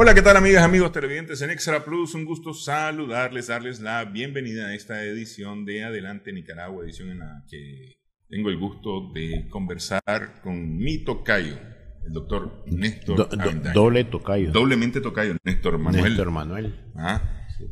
Hola, ¿qué tal amigas, amigos televidentes en Extra Plus? Un gusto saludarles, darles la bienvenida a esta edición de Adelante Nicaragua, edición en la que tengo el gusto de conversar con mi tocayo, el doctor Néstor Avendaño. Doble tocayo. Doblemente tocayo, Néstor Manuel. Néstor Manuel. Sí.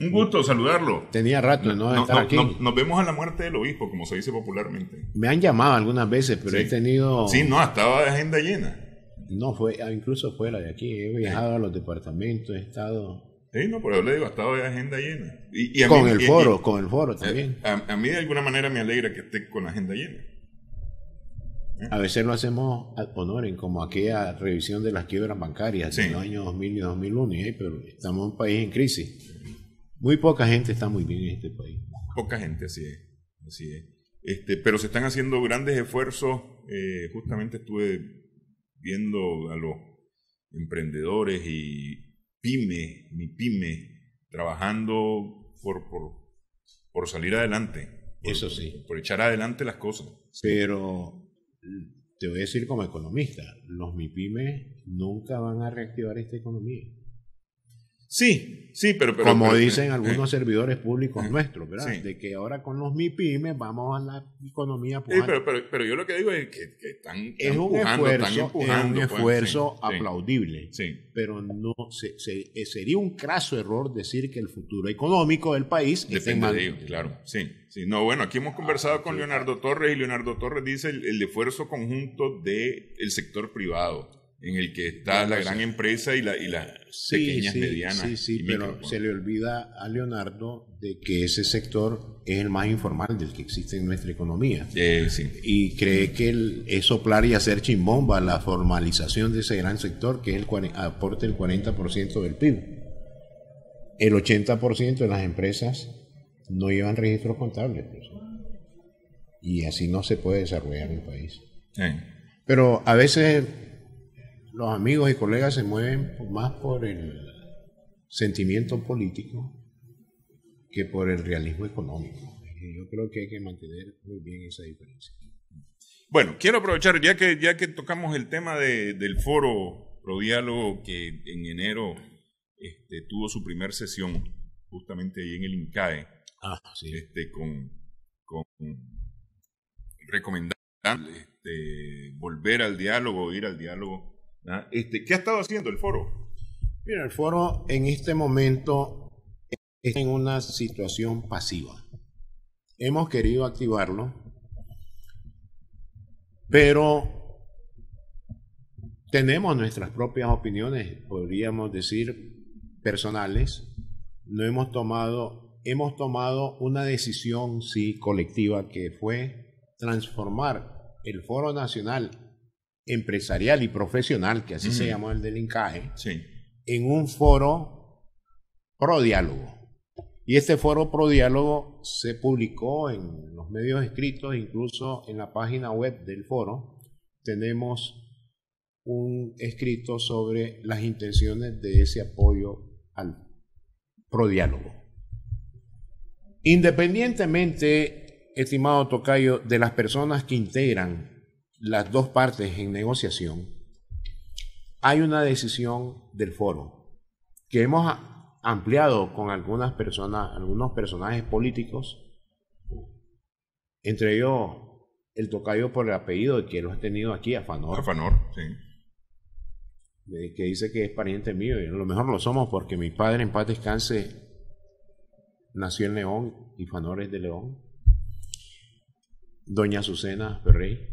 Un gusto saludarlo. Tenía rato de estar aquí. Nos vemos a la muerte del obispo, como se dice popularmente. Me han llamado algunas veces, pero he tenido... Sí, no, estaba de agenda llena. No, incluso fuera de aquí. He viajado a los departamentos, he estado... Sí, no, pero yo le digo, estaba de agenda llena. Con el foro también. A mí de alguna manera me alegra que esté con la agenda llena. A veces lo hacemos ad honorem, como aquella revisión de las quiebras bancarias en los años 2000 y 2001, pero estamos en un país en crisis. Muy poca gente está muy bien en este país. Poca gente, así es. Pero se están haciendo grandes esfuerzos. Justamente estuve viendo a los emprendedores y mi pyme, trabajando por salir adelante. Eso sí. Por echar adelante las cosas. Pero te voy a decir como economista, los MIPYME nunca van a reactivar esta economía. Sí, pero como dicen algunos servidores públicos nuestros, ¿verdad? Sí. De que ahora con los MIPYME vamos a la economía pujante. Sí, pero yo lo que digo es que están un esfuerzo pues, aplaudible. Sí. Pero no sería un craso error decir que el futuro económico del país depende de ellos, claro. Sí. No, bueno, aquí hemos conversado con Leonardo Torres, y Leonardo Torres dice el esfuerzo conjunto del sector privado, en el que está la gran empresa y las pequeñas, medianas. Sí, pero se le olvida a Leonardo de que ese sector es el más informal del que existe en nuestra economía. Y cree que es soplar y hacer chimbomba la formalización de ese gran sector, que es aporta el 40% del PIB. El 80% de las empresas no llevan registros contables. Y así no se puede desarrollar el país. Pero a veces los amigos y colegas se mueven más por el sentimiento político que por el realismo económico. Yo creo que hay que mantener muy bien esa diferencia. Bueno, quiero aprovechar, ya que tocamos el tema del foro Prodiálogo, que en enero tuvo su primer sesión justamente ahí en el INCAE, con recomendando volver al diálogo, ir al diálogo. ¿Qué ha estado haciendo el foro? Mira, el foro en este momento está en una situación pasiva. Hemos querido activarlo, pero tenemos nuestras propias opiniones, podríamos decir personales. Hemos tomado una decisión, colectiva, que fue transformar el Foro Nacional Empresarial y Profesional, que así se llamó el del INCAE, en un foro pro diálogo. Y este foro pro diálogo se publicó en los medios escritos, incluso en la página web del foro tenemos un escrito sobre las intenciones de ese apoyo al pro diálogo. Independientemente, estimado tocayo, de las personas que integran las dos partes en negociación, hay una decisión del foro que hemos ampliado con algunos personajes políticos, entre ellos el tocayo por el apellido que lo ha tenido aquí, Afanor, que dice que es pariente mío, y a lo mejor lo somos porque mi padre, en paz descanse, nació en León y Fanor es de León. Doña Azucena Ferrey.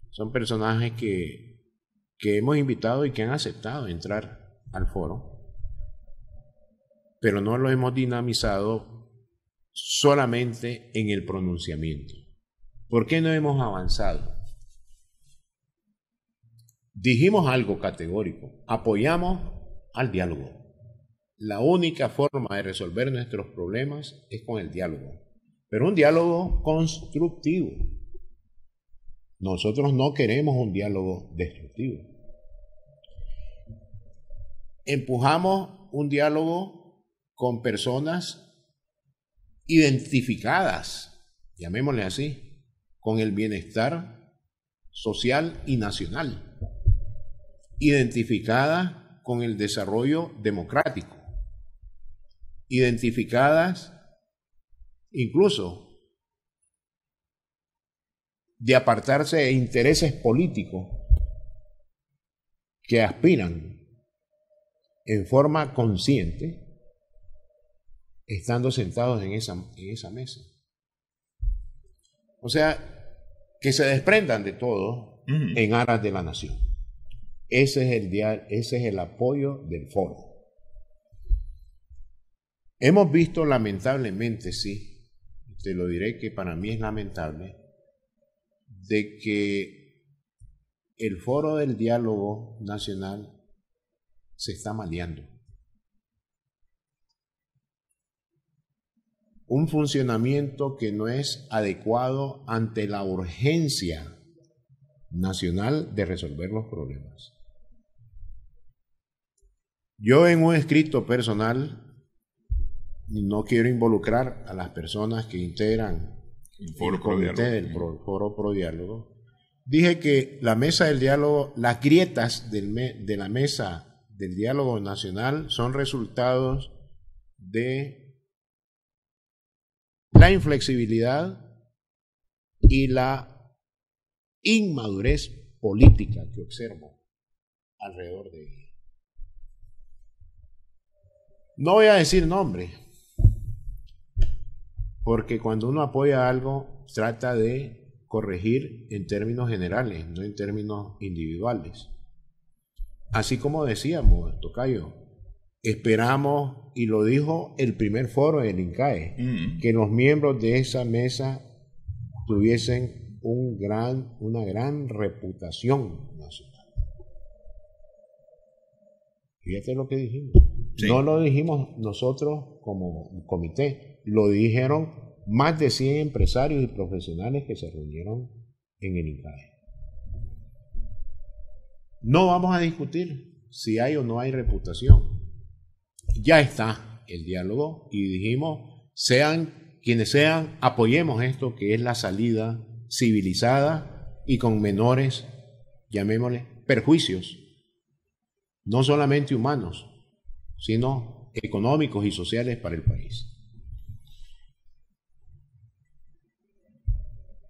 Son personajes que hemos invitado y que han aceptado entrar al foro, pero no lo hemos dinamizado solamente en el pronunciamiento. ¿Por qué no hemos avanzado? Dijimos algo categórico: apoyamos al diálogo. La única forma de resolver nuestros problemas es con el diálogo, pero un diálogo constructivo. Nosotros no queremos un diálogo destructivo. Empujamos un diálogo con personas identificadas, llamémosle así, con el bienestar social y nacional, identificadas con el desarrollo democrático, identificadas incluso de apartarse de intereses políticos que aspiran en forma consciente, estando sentados en esa mesa. O sea, que se desprendan de todo en aras de la nación. Ese es el apoyo del foro. Hemos visto, lamentablemente, sí, te lo diré que para mí es lamentable, de que el foro del diálogo nacional se está maleando. Un funcionamiento que no es adecuado ante la urgencia nacional de resolver los problemas. Yo en un escrito personal, no quiero involucrar a las personas que integran el comité del Foro Pro Diálogo, dije que la mesa del diálogo, las grietas de la mesa del diálogo nacional son resultados de la inflexibilidad y la inmadurez política que observo alrededor de ella. No voy a decir nombre, porque cuando uno apoya algo, trata de corregir en términos generales, no en términos individuales. Así como decíamos, tocayo, esperamos, y lo dijo el primer foro del INCAE, que los miembros de esa mesa tuviesen una gran reputación nacional. Fíjate lo que dijimos. Sí. No lo dijimos nosotros como comité, lo dijeron más de 100 empresarios y profesionales que se reunieron en el INCAE. No vamos a discutir si hay o no hay reputación. Ya está el diálogo y dijimos, sean quienes sean, apoyemos esto que es la salida civilizada y con menores, llamémosle, perjuicios, no solamente humanos, sino económicos y sociales para el país.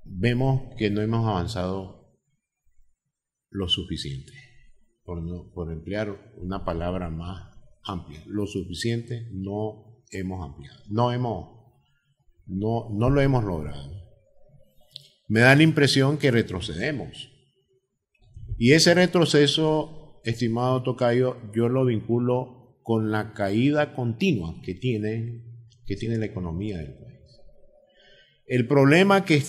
Vemos que no hemos avanzado lo suficiente, por emplear una palabra más amplia, lo suficiente no hemos ampliado, no lo hemos logrado. Me da la impresión que retrocedemos. Y ese retroceso, estimado tocayo, yo lo vinculo con la caída continua que tiene la economía del país. El problema que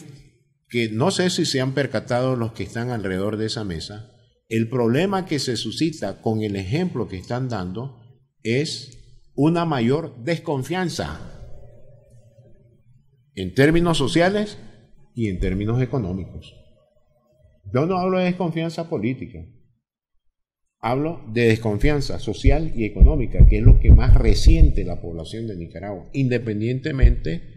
no sé si se han percatado los que están alrededor de esa mesa, el problema que se suscita con el ejemplo que están dando es una mayor desconfianza en términos sociales y en términos económicos. Yo no hablo de desconfianza política, hablo de desconfianza social y económica, que es lo que más resiente la población de Nicaragua, independientemente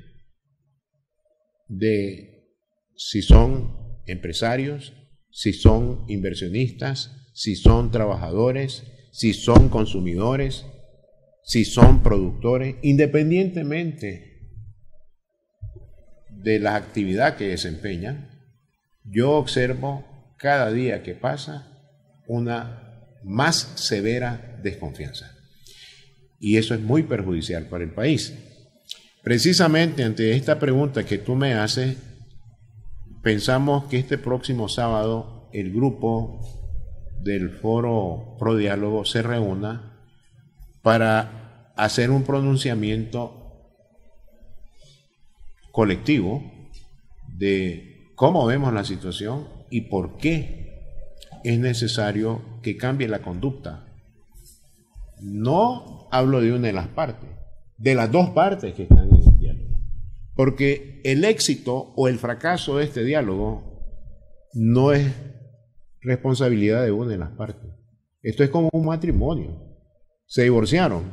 de si son empresarios, si son inversionistas, si son trabajadores, si son consumidores, si son productores, independientemente de la actividad que desempeñan. Yo observo cada día que pasa una más severa desconfianza. Y eso es muy perjudicial para el país. Precisamente ante esta pregunta que tú me haces, pensamos que este próximo sábado el grupo del Foro Pro Diálogo se reúna para hacer un pronunciamiento colectivo de cómo vemos la situación y por qué es necesario que cambie la conducta. No hablo de una de las partes, de las dos partes que están en el diálogo. Porque el éxito o el fracaso de este diálogo no es responsabilidad de una de las partes. Esto es como un matrimonio. Se divorciaron.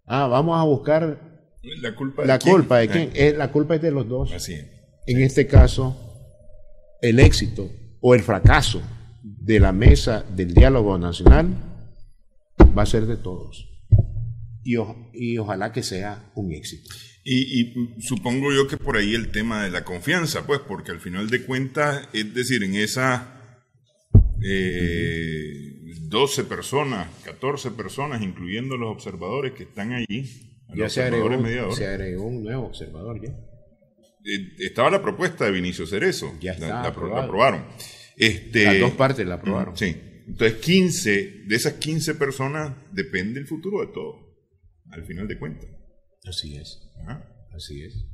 Vamos a buscar la culpa de quién. La culpa es de los dos. Así es. En este caso, el éxito o el fracaso de la mesa del diálogo nacional va a ser de todos. Y ojalá que sea un éxito. Y supongo yo que por ahí el tema de la confianza, pues, porque al final de cuentas, es decir, en esas 12 personas, 14 personas, incluyendo los observadores que están allí, ya se agregó un nuevo observador ya. Estaba la propuesta de Vinicio Cerezo. Ya está, la aprobaron. Las dos partes la aprobaron. Sí. Entonces, de esas 15 personas depende el futuro de todo, al final de cuentas. Así es. Ajá. Así es.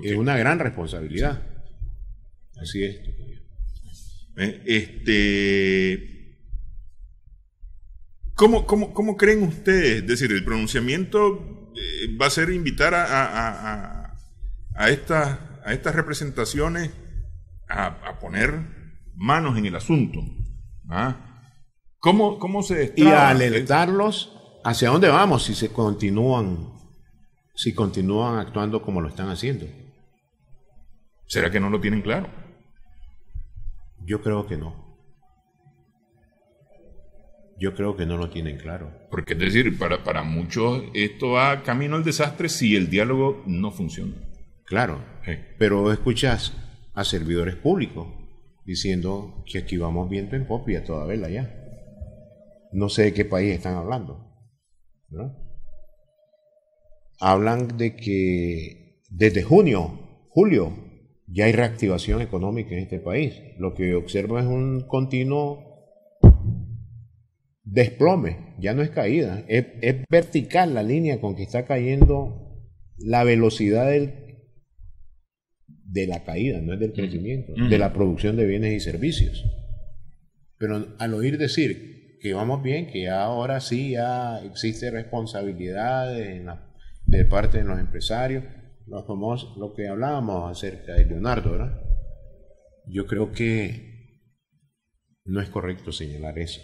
Es una gran responsabilidad. Sí. Así es. ¿Cómo creen ustedes? Es decir, el pronunciamiento va a ser invitar a estas representaciones a poner manos en el asunto. ¿Cómo se destraba? Y a alertarlos hacia dónde vamos si continúan actuando como lo están haciendo. ¿Será que no lo tienen claro? Yo creo que no. Yo creo que no lo tienen claro. Porque es decir, para muchos esto va camino al desastre si el diálogo no funciona. Claro, pero escuchas a servidores públicos diciendo que aquí vamos viento en popa y a toda vela ya. No sé de qué país están hablando, ¿no? Hablan de que desde julio, ya hay reactivación económica en este país. Lo que observo es un continuo desplome, ya no es caída, es vertical la línea con que está cayendo la velocidad de la caída, no es del crecimiento, de la producción de bienes y servicios. Pero al oír decir que vamos bien, que ahora sí ya existe responsabilidad de parte de los empresarios, lo que hablábamos acerca de Leonardo, ¿verdad? Yo creo que no es correcto señalar eso.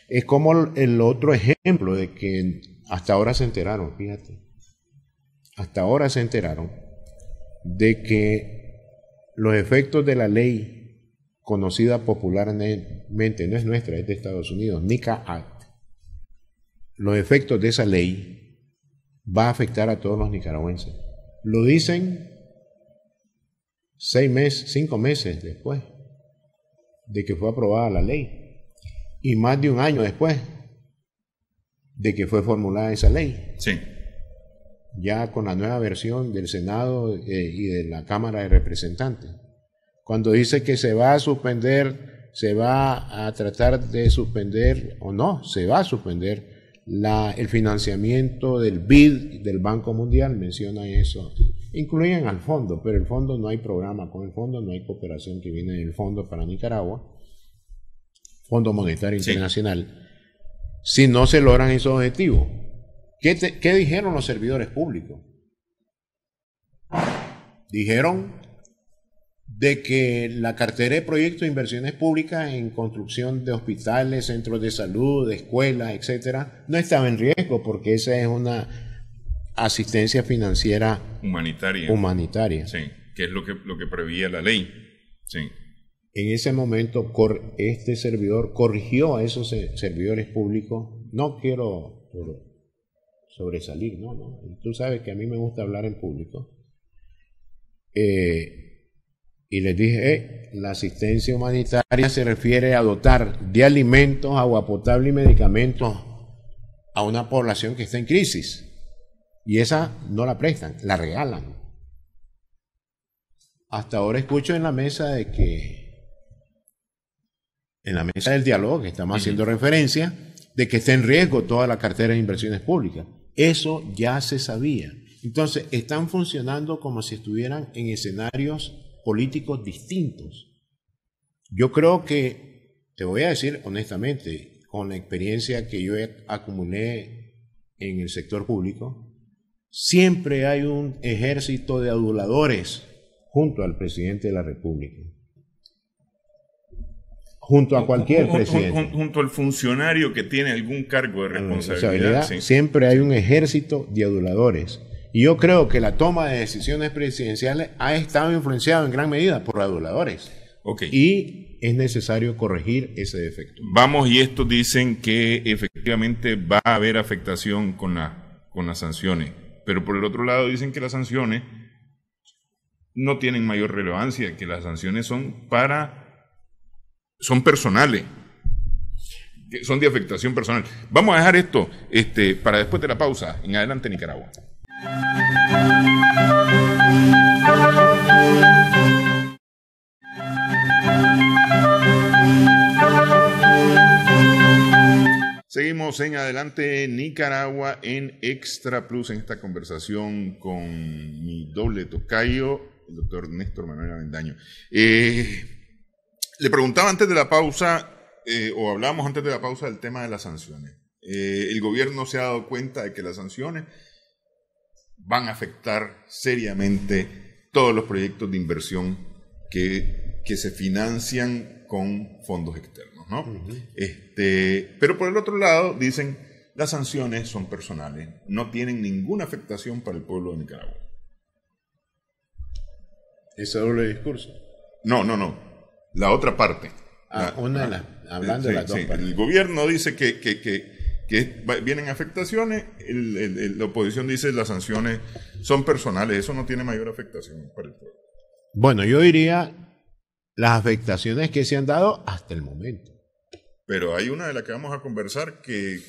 Es como el otro ejemplo de que hasta ahora se enteraron, fíjate, hasta ahora se enteraron de que los efectos de la ley conocida popularmente, no es nuestra, es de Estados Unidos, NICA Act, los efectos de esa ley va a afectar a todos los nicaragüenses. Lo dicen 5 meses después de que fue aprobada la ley y más de un año después de que fue formulada esa ley. Sí. Ya con la nueva versión del Senado y de la Cámara de Representantes. Cuando dice que se va a suspender, se va a tratar de suspender, o no, se va a suspender el financiamiento del BID, del Banco Mundial, menciona eso. Incluyen al fondo, pero el fondo no hay programa con el fondo, no hay cooperación que viene del fondo para Nicaragua, Fondo Monetario Internacional, si no se logran esos objetivos. ¿Qué dijeron los servidores públicos? Dijeron de que la cartera de proyectos de inversiones públicas en construcción de hospitales, centros de salud, de escuelas, etcétera, no estaba en riesgo porque esa es una asistencia financiera humanitaria. Sí, que es lo que preveía la ley. Sí. En ese momento este servidor corrigió a esos servidores públicos. No quiero sobresalir, no. Tú sabes que a mí me gusta hablar en público. Y les dije, la asistencia humanitaria se refiere a dotar de alimentos, agua potable y medicamentos a una población que está en crisis. Y esa no la prestan, la regalan. Hasta ahora escucho en la mesa del diálogo, que estamos haciendo referencia, de que está en riesgo toda la cartera de inversiones públicas. Eso ya se sabía. Entonces, están funcionando como si estuvieran en escenarios políticos distintos. Yo creo que, te voy a decir honestamente, con la experiencia que yo acumulé en el sector público, siempre hay un ejército de aduladores junto al presidente de la República. Junto a cualquier presidente. Junto al funcionario que tiene algún cargo de responsabilidad. Sí. Siempre hay un ejército de aduladores. Y yo creo que la toma de decisiones presidenciales ha estado influenciada en gran medida por aduladores. Okay. Y es necesario corregir ese defecto. Vamos, y estos dicen que efectivamente va a haber afectación con las sanciones, pero por el otro lado dicen que las sanciones no tienen mayor relevancia, que las sanciones son personales, que son de afectación personal. Vamos a dejar esto para después de la pausa, en Adelante Nicaragua. Seguimos en Adelante Nicaragua en Extra Plus, en esta conversación con mi doble tocayo, el doctor Néstor Manuel Avendaño. Le preguntaba antes de la pausa, o hablábamos antes de la pausa del tema de las sanciones. El gobierno se ha dado cuenta de que las sanciones van a afectar seriamente todos los proyectos de inversión que se financian con fondos externos, ¿no? Uh-huh. Pero por el otro lado dicen, las sanciones son personales, no tienen ninguna afectación para el pueblo de Nicaragua. ¿Ese doble discurso? No. La otra parte. Hablando de las dos partes. El gobierno dice que vienen afectaciones, la oposición dice las sanciones son personales, eso no tiene mayor afectación para el pueblo. Bueno, yo diría las afectaciones que se han dado hasta el momento. Pero hay una de las que vamos a conversar que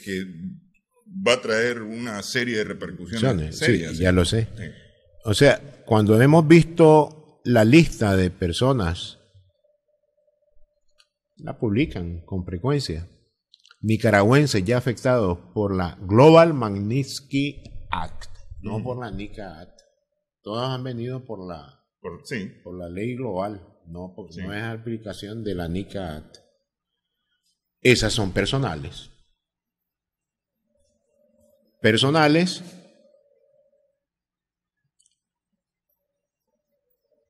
va a traer una serie de repercusiones serias. Sí, ya lo sé. Sí. O sea, cuando hemos visto la lista de personas, la publican con frecuencia, nicaragüenses ya afectados por la Global Magnitsky Act, no por la NICA Act. Todas han venido por la ley global, no es aplicación de la NICA Act. Esas son personales.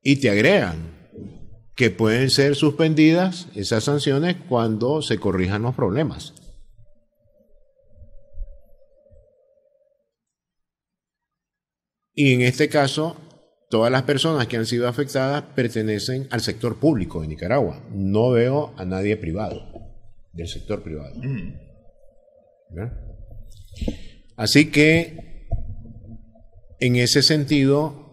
Y te agregan que pueden ser suspendidas esas sanciones cuando se corrijan los problemas. Y en este caso, todas las personas que han sido afectadas pertenecen al sector público de Nicaragua. No veo a nadie privado, del sector privado. ¿Verdad? Así que, en ese sentido,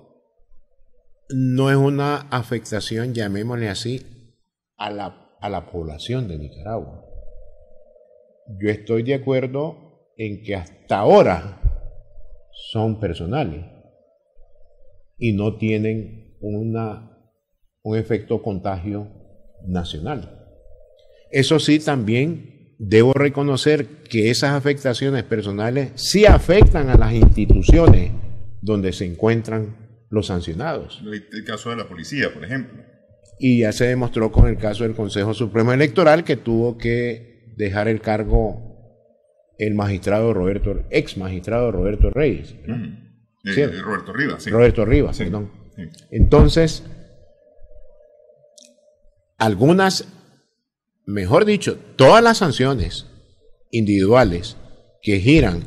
no es una afectación, llamémosle así, a la población de Nicaragua. Yo estoy de acuerdo en que hasta ahora son personales y no tienen un efecto contagio nacional. Eso sí, también debo reconocer que esas afectaciones personales sí afectan a las instituciones donde se encuentran los sancionados. El caso de la policía, por ejemplo. Y ya se demostró con el caso del Consejo Supremo Electoral, que tuvo que dejar el cargo el ex magistrado Roberto Reyes. Roberto Rivas, sí. Roberto Rivas, sí, perdón. Sí. Entonces, mejor dicho, todas las sanciones individuales que giran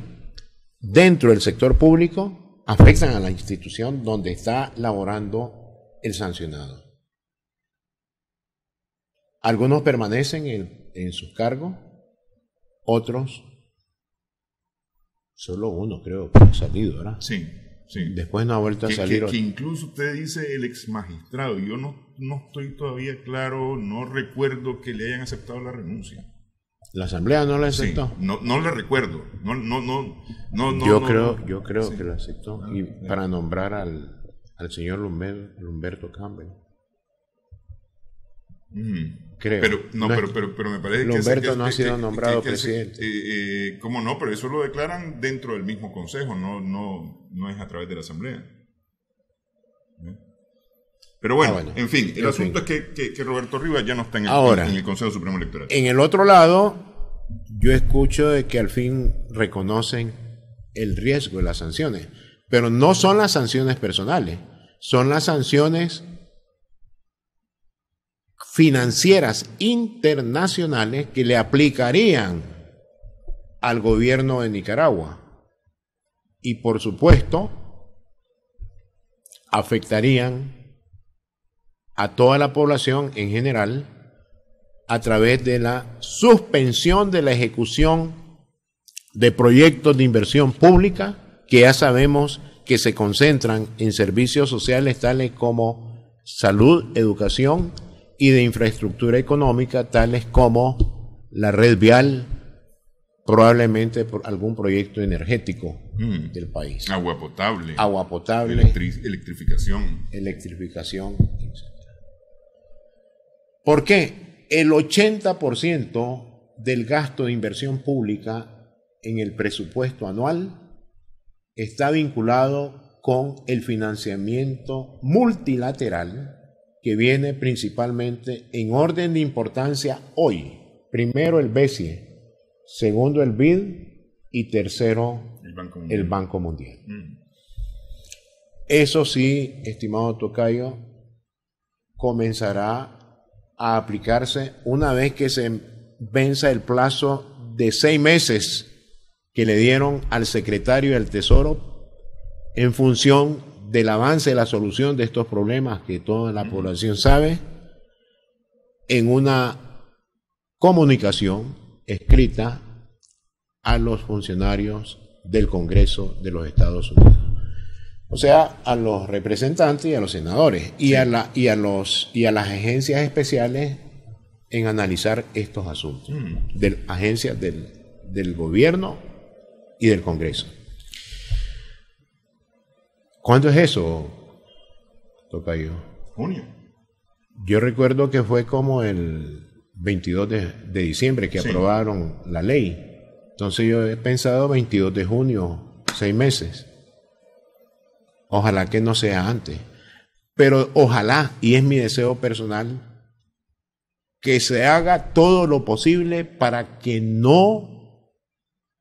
dentro del sector público afectan a la institución donde está laborando el sancionado. Algunos permanecen en sus cargos, otros, solo uno creo que ha salido, ¿verdad? Sí. Después no ha vuelto a salir. Que incluso usted dice el ex magistrado, yo no estoy todavía claro, no recuerdo que le hayan aceptado la renuncia. ¿La asamblea no la aceptó? Sí, no le recuerdo. Yo creo que la aceptó. Y para nombrar al señor Lumberto Campbell. Creo. Pero me parece Lumberto no ha sido nombrado presidente. ¿Cómo no? Pero eso lo declaran dentro del mismo consejo, no es a través de la asamblea. Pero bueno, en fin, el asunto es que Roberto Rivas ya no está en el Consejo Supremo Electoral. En el otro lado, yo escucho de que al fin reconocen el riesgo de las sanciones, pero no son las sanciones personales, son las sanciones financieras internacionales que le aplicarían al gobierno de Nicaragua y por supuesto afectarían a toda la población en general a través de la suspensión de la ejecución de proyectos de inversión pública que ya sabemos que se concentran en servicios sociales tales como salud, educación y de infraestructura económica tales como la red vial, probablemente por algún proyecto energético del país. Agua potable. Agua potable. Electrificación. Electrificación. ¿Por qué? El 80% del gasto de inversión pública en el presupuesto anual está vinculado con el financiamiento multilateral que viene principalmente en orden de importancia hoy. Primero el BCE, segundo el BID y tercero el Banco Mundial. Eso sí, estimado tocayo, comenzará a aplicarse una vez que se venza el plazo de 6 meses que le dieron al secretario del Tesoro en función del avance de la solución de estos problemas que toda la población sabe, en una comunicación escrita a los funcionarios del Congreso de los Estados Unidos. O sea, a los representantes y a los senadores y a las agencias especiales en analizar estos asuntos, de agencias del gobierno y del Congreso. ¿Cuándo es eso, tocayo? Junio. Yo recuerdo que fue como el 22 de diciembre que aprobaron la ley. Entonces yo he pensado 22 de junio, 6 meses. Ojalá que no sea antes. Pero ojalá, y es mi deseo personal, que se haga todo lo posible para que no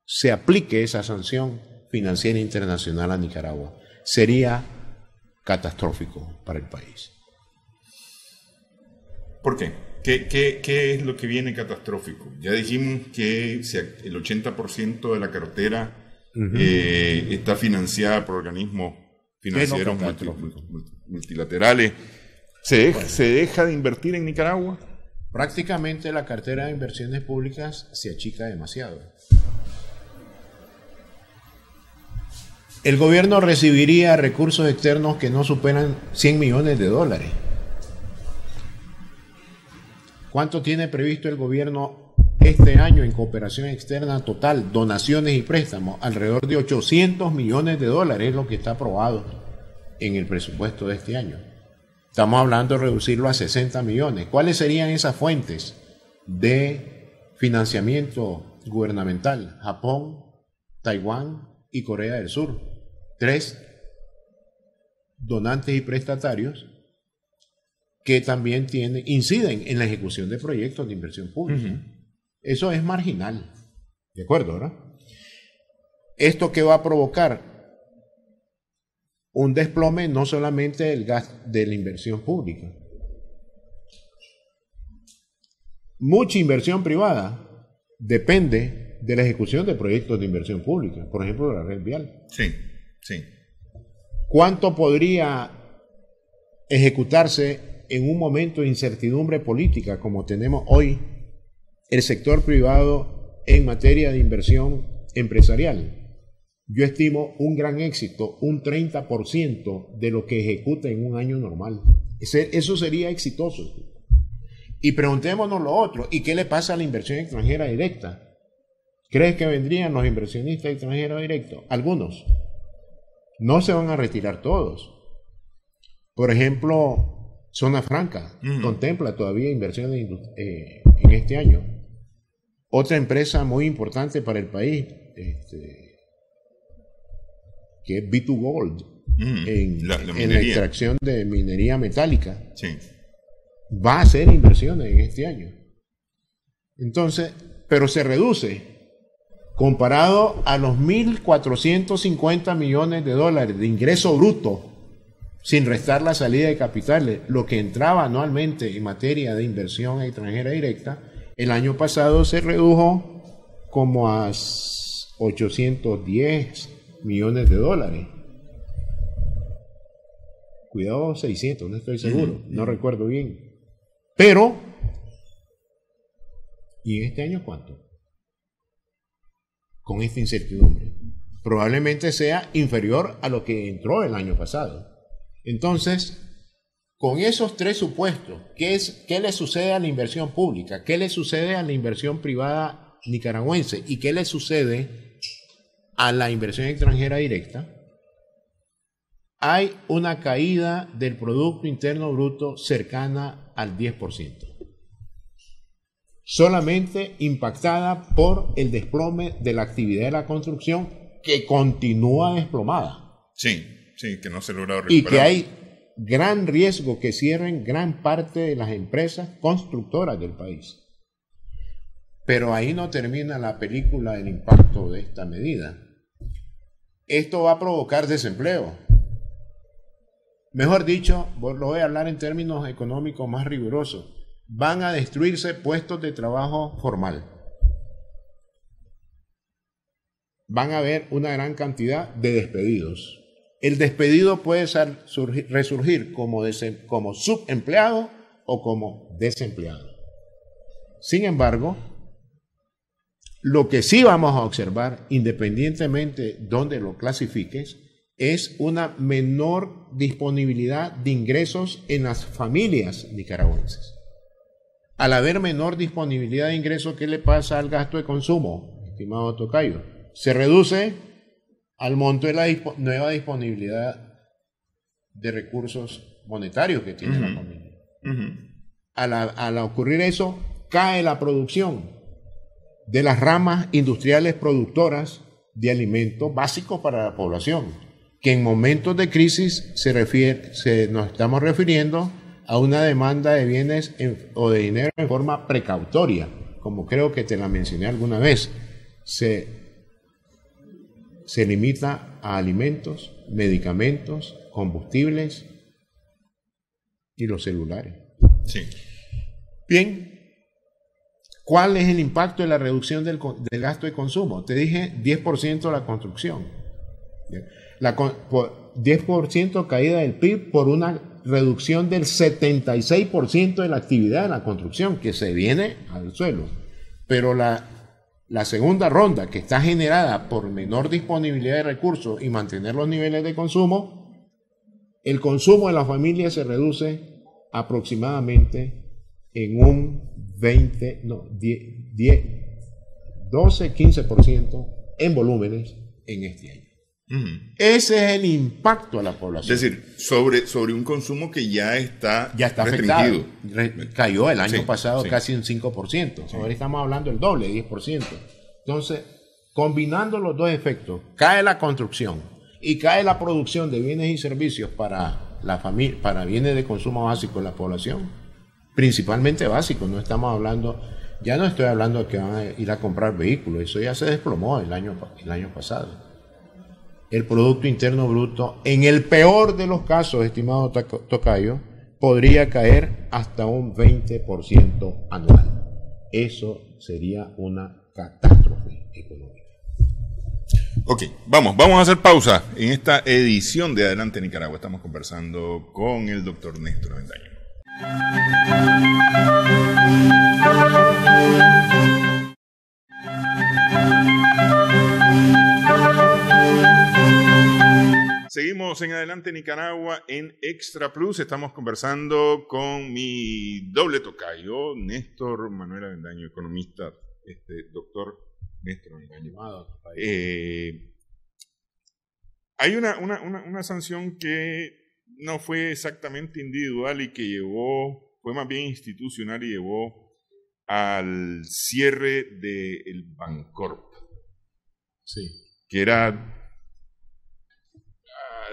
se aplique esa sanción financiera internacional a Nicaragua. Sería catastrófico para el país. ¿Por qué? ¿Qué es lo que viene catastrófico? Ya dijimos que el 80% de la cartera está financiada por organismos financieros multilaterales. ¿Se deja de invertir en Nicaragua? Prácticamente la cartera de inversiones públicas se achica demasiado. El gobierno recibiría recursos externos que no superan $100 millones. ¿Cuánto tiene previsto el gobierno este año en cooperación externa total, donaciones y préstamos? Alrededor de $800 millones es lo que está aprobado en el presupuesto de este año. Estamos hablando de reducirlo a 60 millones. ¿Cuáles serían esas fuentes de financiamiento gubernamental? Japón, Taiwán y Corea del Sur. 3 donantes y prestatarios que también inciden en la ejecución de proyectos de inversión pública. Eso es marginal. ¿De acuerdo, verdad? ¿Esto qué va a provocar? Un desplome no solamente del gasto de la inversión pública. Mucha inversión privada depende de la ejecución de proyectos de inversión pública. Por ejemplo, la red vial. Sí, sí. ¿Cuánto podría ejecutarse en un momento de incertidumbre política como tenemos hoy el sector privado en materia de inversión empresarial? Yo estimo un gran éxito, un 30% de lo que ejecuta en un año normal. Eso sería exitoso. Y preguntémonos lo otro, ¿y qué le pasa a la inversión extranjera directa? ¿Crees que vendrían los inversionistas extranjeros directos? Algunos. No se van a retirar todos. Por ejemplo, Zona Franca contempla todavía inversiones en este año. Otra empresa muy importante para el país, que es B2Gold, en la extracción de minería metálica, va a hacer inversiones en este año. Entonces, pero se reduce comparado a los 1.450 millones de dólares de ingreso bruto, sin restar la salida de capitales, lo que entraba anualmente en materia de inversión extranjera directa. El año pasado se redujo como a 810 millones de dólares. Cuidado, 600, no estoy seguro, no recuerdo bien. Pero ¿Y en este año cuánto? Con esta incertidumbre. Probablemente sea inferior a lo que entró el año pasado. Entonces, con esos tres supuestos, ¿qué le sucede a la inversión pública? ¿Qué le sucede a la inversión privada nicaragüense? ¿Y qué le sucede a la inversión extranjera directa? Hay una caída del Producto Interno Bruto cercana al 10%. Solamente impactada por el desplome de la actividad de la construcción, que continúa desplomada. Sí, que no se logra recuperar. Y que hay gran riesgo que cierren gran parte de las empresas constructoras del país. Pero ahí no termina la película del impacto de esta medida. Esto va a provocar desempleo. Mejor dicho, lo voy a hablar en términos económicos más rigurosos. Van a destruirse puestos de trabajo formal. Van a haber una gran cantidad de despedidos. El despedido puede resurgir como subempleado o como desempleado. Sin embargo, lo que sí vamos a observar, independientemente de dónde lo clasifiques, es una menor disponibilidad de ingresos en las familias nicaragüenses. Al haber menor disponibilidad de ingresos, ¿qué le pasa al gasto de consumo, estimado tocayo? Se reduce al monto de la nueva disponibilidad de recursos monetarios que tiene la familia. Al ocurrir eso, cae la producción de las ramas industriales productoras de alimentos básicos para la población, que en momentos de crisis nos estamos refiriendo a una demanda de bienes o de dinero en forma precautoria, como creo que te la mencioné alguna vez. Se limita a alimentos, medicamentos, combustibles y los celulares. Sí. Bien, ¿cuál es el impacto de la reducción del gasto de consumo? Te dije 10% de la construcción. 10% caída del PIB por una reducción del 76% de la actividad de la construcción, que se viene al suelo. Pero la segunda ronda, que está generada por menor disponibilidad de recursos y mantener los niveles de consumo, el consumo de la familia se reduce aproximadamente en un 12-15% en volúmenes en este año. Ese es el impacto a la población. Es decir, sobre un consumo que ya está restringido. Cayó el año pasado casi un 5%. Ahora estamos hablando del doble, 10%. Entonces, combinando los dos efectos, cae la construcción y cae la producción de bienes y servicios para la familia, para bienes de consumo básico de la población, principalmente básicos. No estamos hablando, ya no estoy hablando de que van a ir a comprar vehículos, eso ya se desplomó el año pasado. El Producto Interno Bruto, en el peor de los casos, estimado tocayo, podría caer hasta un 20% anual. Eso sería una catástrofe económica. Ok, vamos a hacer pausa en esta edición de Adelante Nicaragua. Estamos conversando con el doctor Néstor Avendaño. Seguimos en Adelante Nicaragua en Extra Plus. Estamos conversando con mi doble tocayo, Néstor Manuel Avendaño, economista, doctor Néstor Avendaño. Hay una sanción que no fue exactamente individual y que fue más bien institucional y llevó al cierre del Bancorp. Sí. Que era,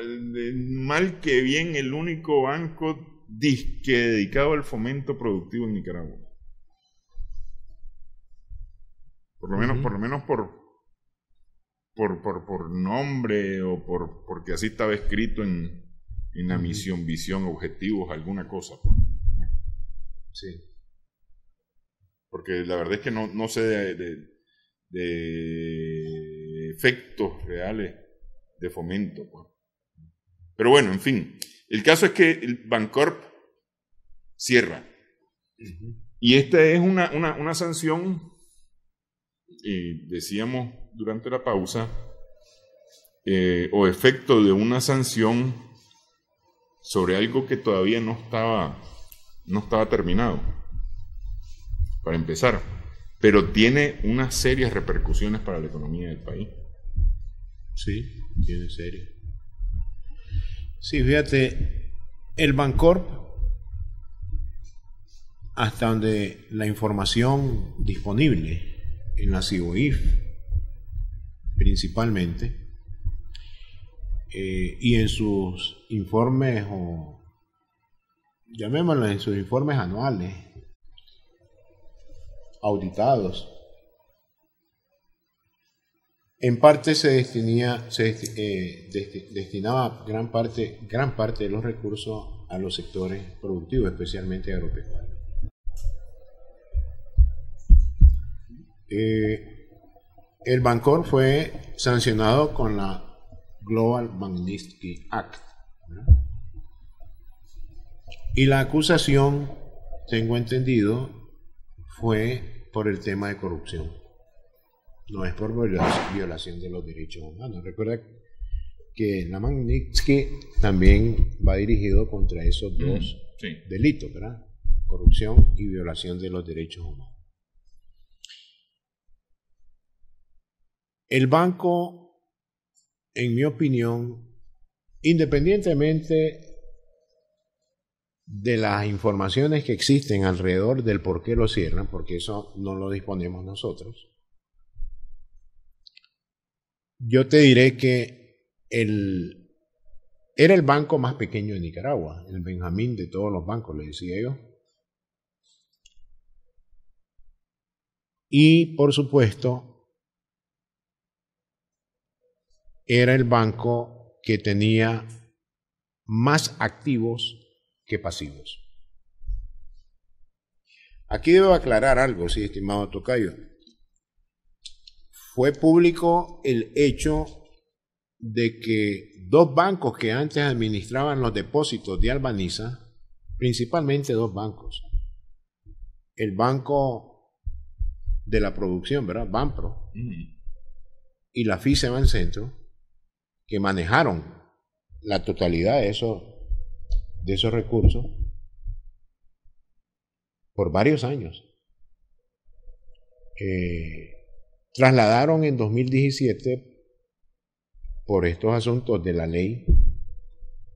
mal que bien, el único banco disque dedicado al fomento productivo en Nicaragua. Por lo menos por nombre o porque así estaba escrito en la misión, visión, objetivos, alguna cosa. Sí. Porque la verdad es que no sé de efectos reales de fomento. Pero bueno, en fin. El caso es que el Bancorp cierra. Y esta es una sanción, decíamos durante la pausa, o efecto de una sanción sobre algo que todavía no estaba terminado, para empezar, pero tiene unas serias repercusiones para la economía del país. Sí, tiene serias. Sí, fíjate, el Bancorp, hasta donde la información disponible en la CIBOIF principalmente, y en sus informes, o llamémoslo en sus informes anuales auditados, en parte se destinaba gran parte de los recursos a los sectores productivos, especialmente agropecuarios. El Bancorp fue sancionado con la Global Magnitsky Act, ¿verdad? Y la acusación, tengo entendido, fue por el tema de corrupción. No es por violación de los derechos humanos. Recuerda que la Magnitsky también va dirigido contra esos dos delitos, ¿verdad? Corrupción y violación de los derechos humanos. El banco, en mi opinión, independientemente de las informaciones que existen alrededor del por qué lo cierran, porque eso no lo disponemos nosotros, yo te diré que era el banco más pequeño de Nicaragua, el Benjamín de todos los bancos, le decía yo. Y, por supuesto, era el banco que tenía más activos que pasivos. Aquí debo aclarar algo, sí, estimado tocayo. Fue público el hecho de que dos bancos que antes administraban los depósitos de Albaniza, principalmente dos bancos, el Banco de la Producción, ¿verdad? Banpro, y la FICE Bancentro, que manejaron la totalidad de esos recursos por varios años. Trasladaron en 2017, por estos asuntos de la ley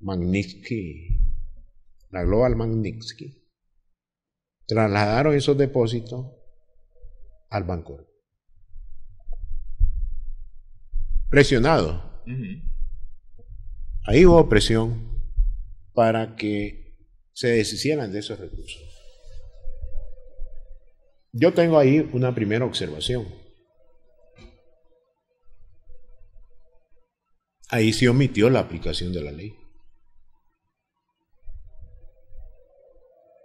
Magnitsky, la Global Magnitsky, trasladaron esos depósitos al Bancorp. Presionado. Ahí hubo presión para que se deshicieran de esos recursos. Yo tengo ahí una primera observación. Ahí se omitió la aplicación de la ley.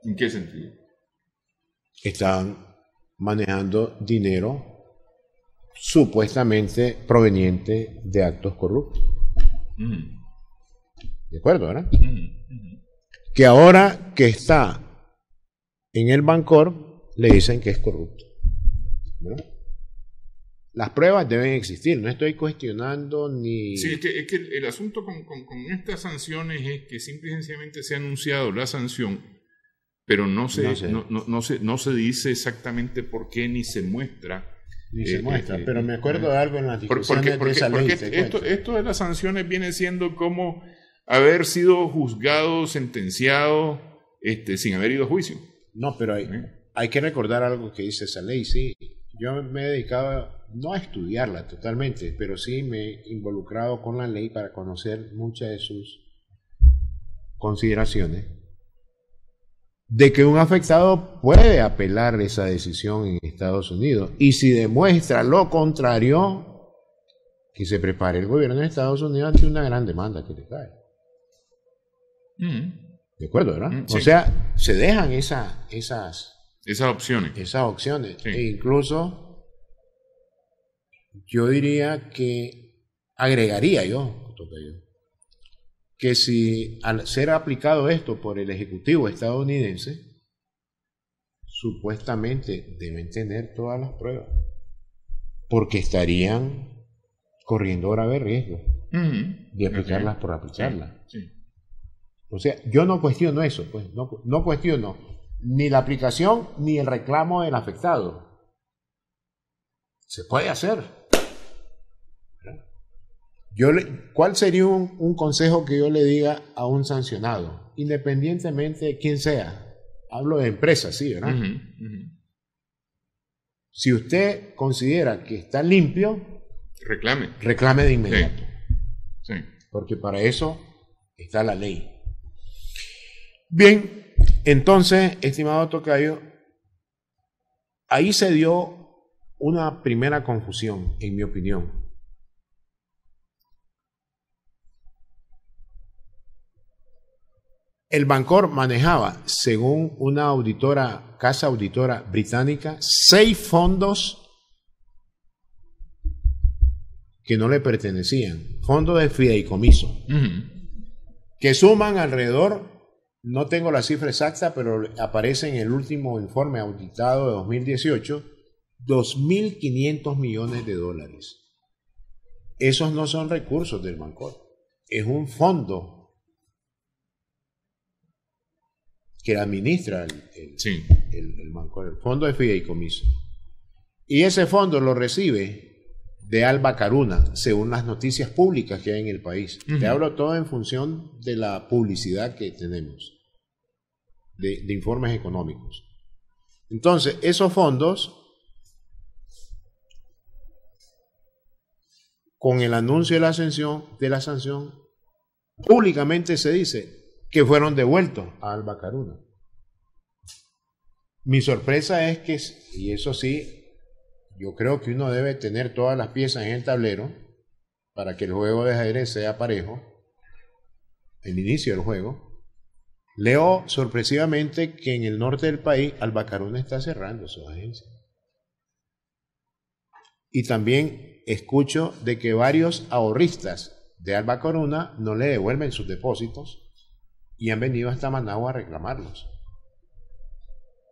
¿En qué sentido? Estaban manejando dinero supuestamente proveniente de actos corruptos. ¿De acuerdo, verdad? Que ahora que está en el Bancorp le dicen que es corrupto, ¿verdad? Las pruebas deben existir, no estoy cuestionando ni... Sí, es que el asunto con estas sanciones es que simple y sencillamente se ha anunciado la sanción, pero no se dice exactamente por qué ni se muestra. Pero me acuerdo de algo en las discusiones de esa ley. Esto de las sanciones viene siendo como haber sido juzgado, sentenciado, sin haber ido a juicio. No, pero hay que recordar algo que dice esa ley, sí. Yo me he dedicado, no a estudiarla totalmente, pero sí me he involucrado con la ley para conocer muchas de sus consideraciones. De que un afectado puede apelar esa decisión en Estados Unidos. Y si demuestra lo contrario, que se prepare el gobierno de Estados Unidos ante una gran demanda que le cae. ¿De acuerdo, verdad? Sí. O sea, se dejan esas opciones. Sí. E incluso, yo diría que agregaría que si al ser aplicado esto por el Ejecutivo estadounidense, supuestamente deben tener todas las pruebas, porque estarían corriendo grave riesgo de aplicarlas por aplicarlas. Sí. O sea, yo no cuestiono eso, pues no cuestiono ni la aplicación ni el reclamo del afectado. Se puede hacer. ¿Cuál sería un consejo que yo le diga a un sancionado, independientemente de quién sea? Hablo de empresas, sí, ¿verdad? Si usted considera que está limpio, reclame de inmediato. Sí. Porque para eso está la ley. Bien, entonces, estimado tocayo, ahí se dio una primera confusión, en mi opinión. El Bancor manejaba, según una casa auditora británica, 6 fondos que no le pertenecían, fondos de fideicomiso, que suman alrededor, no tengo la cifra exacta, pero aparece en el último informe auditado de 2018, $2.500 millones. Esos no son recursos del Bancor, es un fondo que administra el Bancor, el fondo de fideicomiso. Y ese fondo lo recibe de Alba Caruna, según las noticias públicas que hay en el país. Te hablo todo en función de la publicidad que tenemos, de informes económicos. Entonces, esos fondos, con el anuncio de la sanción, públicamente se dice que fueron devueltos a Alba Caruna. Mi sorpresa es que, y eso sí, yo creo que uno debe tener todas las piezas en el tablero para que el juego de ajedrez sea parejo, el inicio del juego. Leo sorpresivamente que en el norte del país Alba Caruna está cerrando su agencia. Y también escucho de que varios ahorristas de Alba Caruna no le devuelven sus depósitos y han venido hasta Managua a reclamarlos.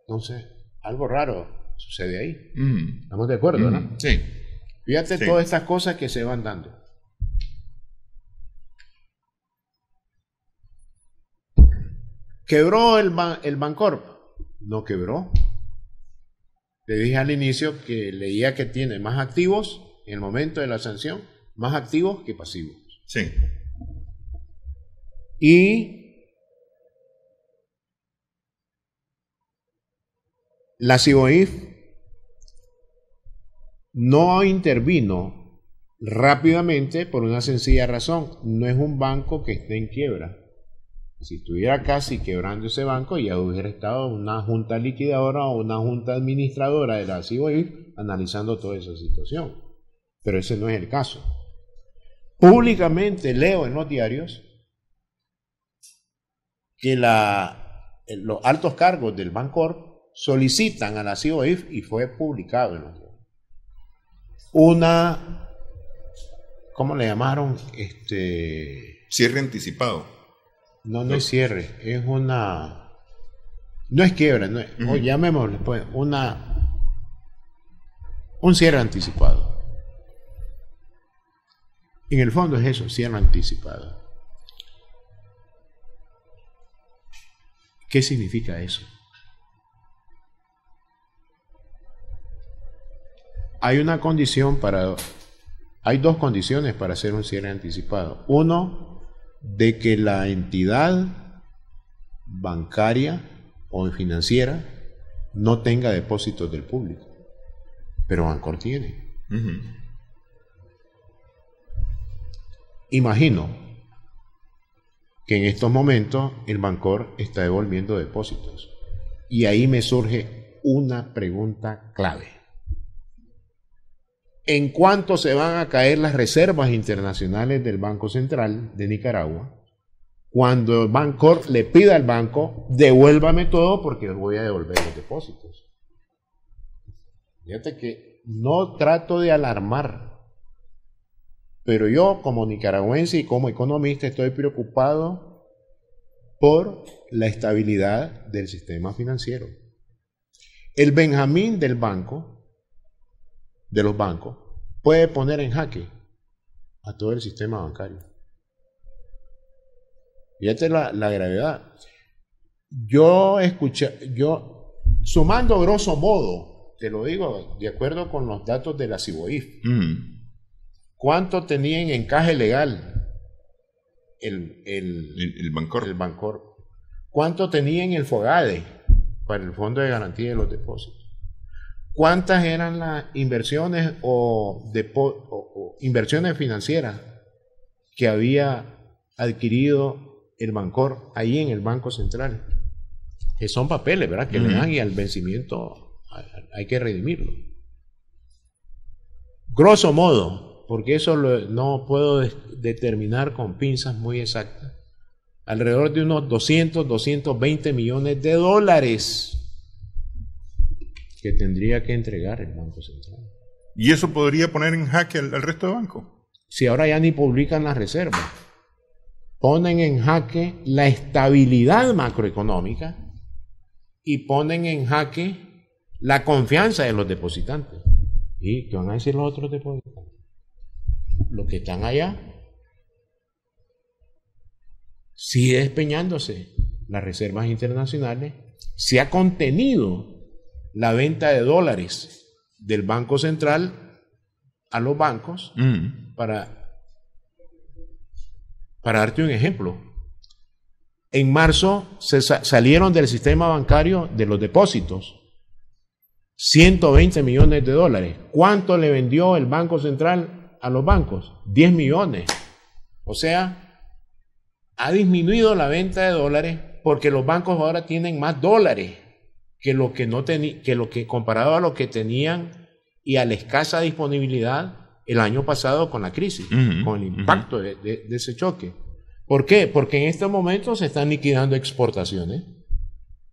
Entonces, algo raro sucede ahí. ¿Estamos de acuerdo, no? Sí. Fíjate todas estas cosas que se van dando. ¿Quebró el Bancorp? No quebró. Te dije al inicio que leía que tiene más activos en el momento de la sanción, más activos que pasivos. Sí. Y la CIBOIF no intervino rápidamente por una sencilla razón. No es un banco que esté en quiebra. Si estuviera casi quebrando ese banco, ya hubiera estado una junta liquidadora o una junta administradora de la CIBOIF analizando toda esa situación. Pero ese no es el caso. Públicamente leo en los diarios que los altos cargos del Bancorp solicitan a la CIBOIF, y fue publicado en los diarios, ¿cómo le llamaron? Cierre anticipado. No es cierre, es no es quiebra, no es, o llamémosle pues, un cierre anticipado. En el fondo es eso, cierre anticipado. ¿Qué significa eso? Hay dos condiciones para hacer un cierre anticipado. Uno, de que la entidad bancaria o financiera no tenga depósitos del público, pero Bancor tiene. Imagino que en estos momentos el Bancor está devolviendo depósitos, y ahí me surge una pregunta clave. ¿En cuánto se van a caer las reservas internacionales del Banco Central de Nicaragua cuando el Bancor le pida al banco, devuélvame todo porque voy a devolver los depósitos? Fíjate que no trato de alarmar, pero yo como nicaragüense y como economista estoy preocupado por la estabilidad del sistema financiero. El Benjamín del banco, de los bancos, puede poner en jaque a todo el sistema bancario. Fíjate la gravedad. Sumando grosso modo, te lo digo, de acuerdo con los datos de la Ciboif, ¿cuánto tenía en encaje legal el Bancor? ¿Cuánto tenía en el FOGADE para el Fondo de Garantía de los Depósitos? ¿Cuántas eran las inversiones o inversiones financieras que había adquirido el Bancor ahí en el Banco Central? Que son papeles, ¿verdad? Que le dan y al vencimiento hay que redimirlo. Grosso modo, porque eso no puedo determinar con pinzas muy exactas, alrededor de unos 220 millones de dólares que tendría que entregar el Banco Central. ¿Y eso podría poner en jaque al resto de bancos? Si ahora ya ni publican las reservas, ponen en jaque la estabilidad macroeconómica y ponen en jaque la confianza de los depositantes. ¿Y qué van a decir los otros depositantes? Los que están allá. Sigue despeñándose las reservas internacionales, se ha contenido la venta de dólares del Banco Central a los bancos. Para darte un ejemplo, en marzo salieron del sistema bancario de los depósitos 120 millones de dólares. ¿Cuánto le vendió el Banco Central a los bancos? 10 millones. O sea, ha disminuido la venta de dólares porque los bancos ahora tienen más dólares que lo que comparado a lo que tenían y a la escasa disponibilidad el año pasado con la crisis, con el impacto de ese choque. ¿Por qué? Porque en este momento se están liquidando exportaciones,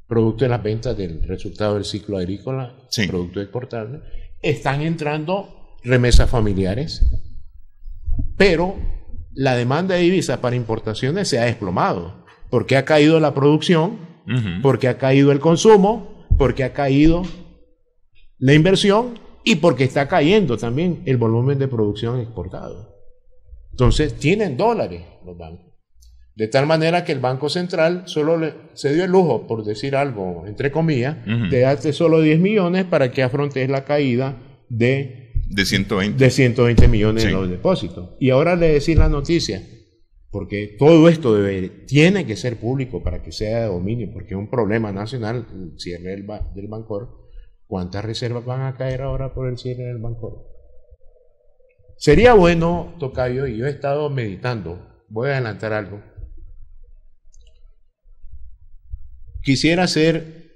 producto de las ventas del resultado del ciclo agrícola, producto exportable. Están entrando remesas familiares, pero la demanda de divisas para importaciones se ha desplomado, porque ha caído la producción, porque ha caído el consumo, porque ha caído la inversión y porque está cayendo también el volumen de producción exportado. Entonces tienen dólares los bancos. De tal manera que el Banco Central solo se dio el lujo, por decir algo, entre comillas, de darte solo 10 millones para que afrontes la caída de 120 millones en los depósitos. Y ahora le decís la noticia, porque todo esto tiene que ser público para que sea de dominio, porque es un problema nacional el cierre del Bancor. ¿Cuántas reservas van a caer ahora por el cierre del Bancor? Sería bueno, Tocayo, y yo he estado meditando, voy a adelantar algo. Quisiera hacer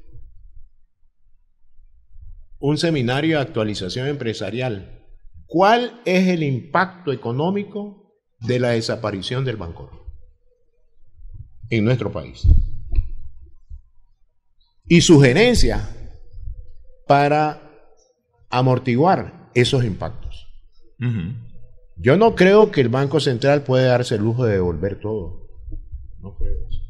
un seminario de actualización empresarial. ¿Cuál es el impacto económico de la desaparición del Bancor en nuestro país? Y sugerencias para amortiguar esos impactos. Yo no creo que el Banco Central pueda darse el lujo de devolver todo. No creo eso.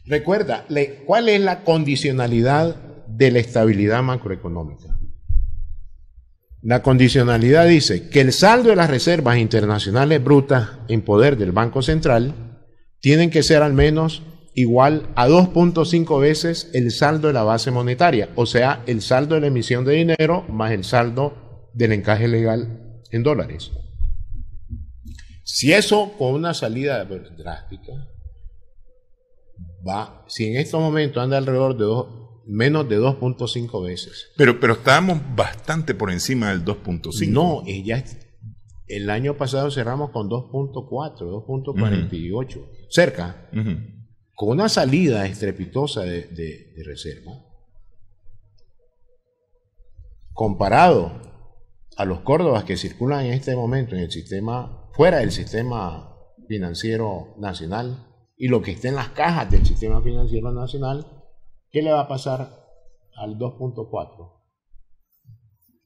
Recuerda, ¿cuál es la condicionalidad de la estabilidad macroeconómica? La condicionalidad dice que el saldo de las reservas internacionales brutas en poder del Banco Central tienen que ser al menos igual a 2.5 veces el saldo de la base monetaria, o sea, el saldo de la emisión de dinero más el saldo del encaje legal en dólares. Si eso con una salida drástica si en estos momentos anda alrededor de menos de 2.5 veces. Pero estábamos bastante por encima del 2.5. No, el año pasado cerramos con 2.4, 2.48, cerca. Con una salida estrepitosa de reserva, comparado a los córdobas que circulan en este momento en el sistema, fuera del sistema financiero nacional, y lo que está en las cajas del sistema financiero nacional, ¿qué le va a pasar al 2.4?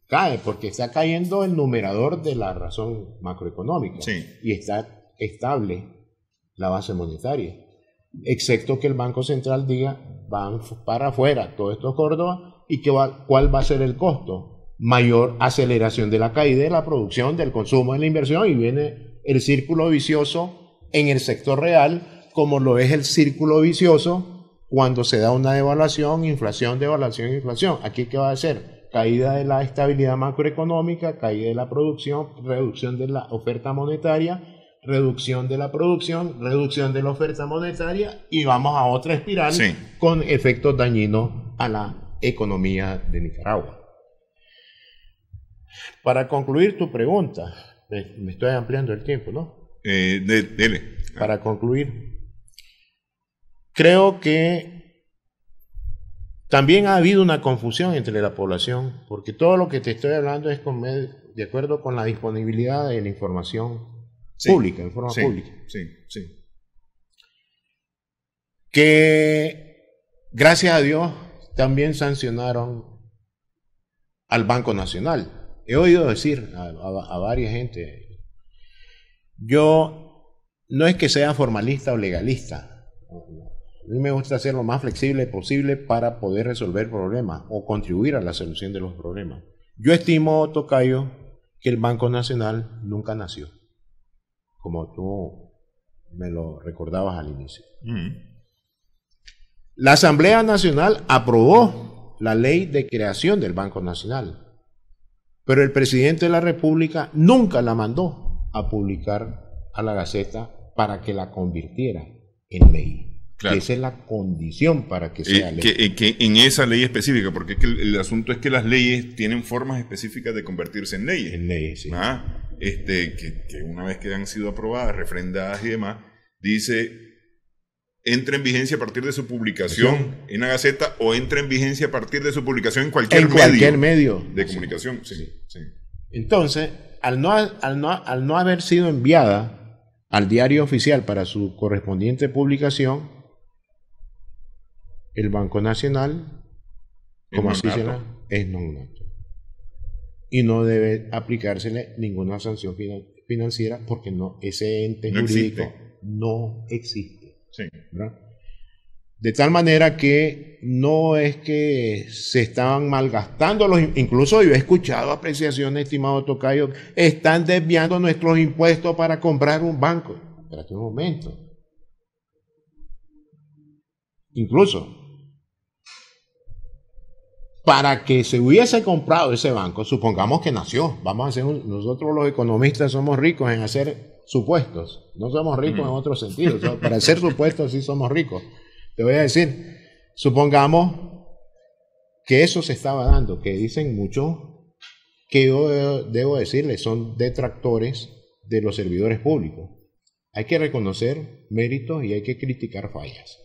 Cae, porque está cayendo el numerador de la razón macroeconómica y está estable la base monetaria. Excepto que el Banco Central diga, van para afuera todos estos Córdoba ¿Y cuál va a ser el costo? Mayor aceleración de la caída de la producción, del consumo, de la inversión, y viene el círculo vicioso en el sector real, como lo es el círculo vicioso cuando se da una devaluación, inflación, devaluación, inflación. ¿Aquí qué va a hacer? Caída de la estabilidad macroeconómica, caída de la producción, reducción de la oferta monetaria, reducción de la producción, reducción de la oferta monetaria, y vamos a otra espiral con efectos dañinos a la economía de Nicaragua. Para concluir tu pregunta, me estoy ampliando el tiempo, ¿no? Dele. Para concluir, creo que también ha habido una confusión entre la población, porque todo lo que te estoy hablando es de acuerdo con la disponibilidad de la información pública, en forma pública. Sí. Que, gracias a Dios, también sancionaron al Banco Nacional. He oído decir a varias gente, yo no es que sea formalista o legalista, a mí me gusta ser lo más flexible posible para poder resolver problemas o contribuir a la solución de los problemas. Yo estimo, tocayo, que el Banco Nacional nunca nació, como tú me lo recordabas al inicio. La Asamblea Nacional aprobó la ley de creación del Banco Nacional, pero el presidente de la República nunca la mandó a publicar a la Gaceta para que la convirtiera en ley. Claro. Esa es la condición para que sea ley. Que en esa ley específica, porque es que el asunto es que las leyes tienen formas específicas de convertirse en leyes. En leyes, sí. Que una vez que han sido aprobadas, refrendadas y demás, dice... entra en vigencia a partir de su publicación en la Gaceta o entra en vigencia a partir de su publicación en cualquier medio de comunicación. Sí. Entonces, al no haber sido enviada al diario oficial para su correspondiente publicación, el Banco Nacional, como así se llama, es non nato. Y no debe aplicársele ninguna sanción financiera porque ese ente jurídico no existe. Sí. ¿Verdad? De tal manera que no es que se estaban malgastando incluso yo he escuchado apreciaciones, estimado tocayo, están desviando nuestros impuestos para comprar un banco. Espérate un momento. Incluso para que se hubiese comprado ese banco, supongamos que nació, nosotros los economistas somos ricos en hacer supuestos, no somos ricos en otro sentido, para hacer supuestos sí somos ricos. Te voy a decir, supongamos que eso se estaba dando, que dicen muchos, que yo debo decirles, son detractores de los servidores públicos. Hay que reconocer méritos y hay que criticar fallas,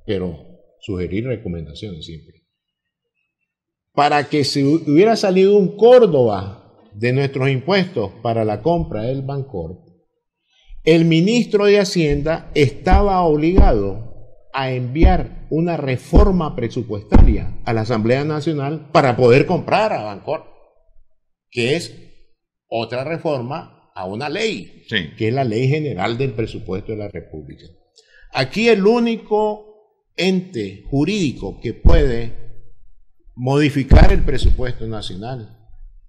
pero sugerir recomendaciones siempre. Para que si hubiera salido un Córdoba de nuestros impuestos para la compra del Bancorp, el ministro de Hacienda estaba obligado a enviar una reforma presupuestaria a la Asamblea Nacional para poder comprar a Bancorp, que es otra reforma a una ley, que es la Ley General del Presupuesto de la República. Aquí el único ente jurídico que puede modificar el presupuesto nacional,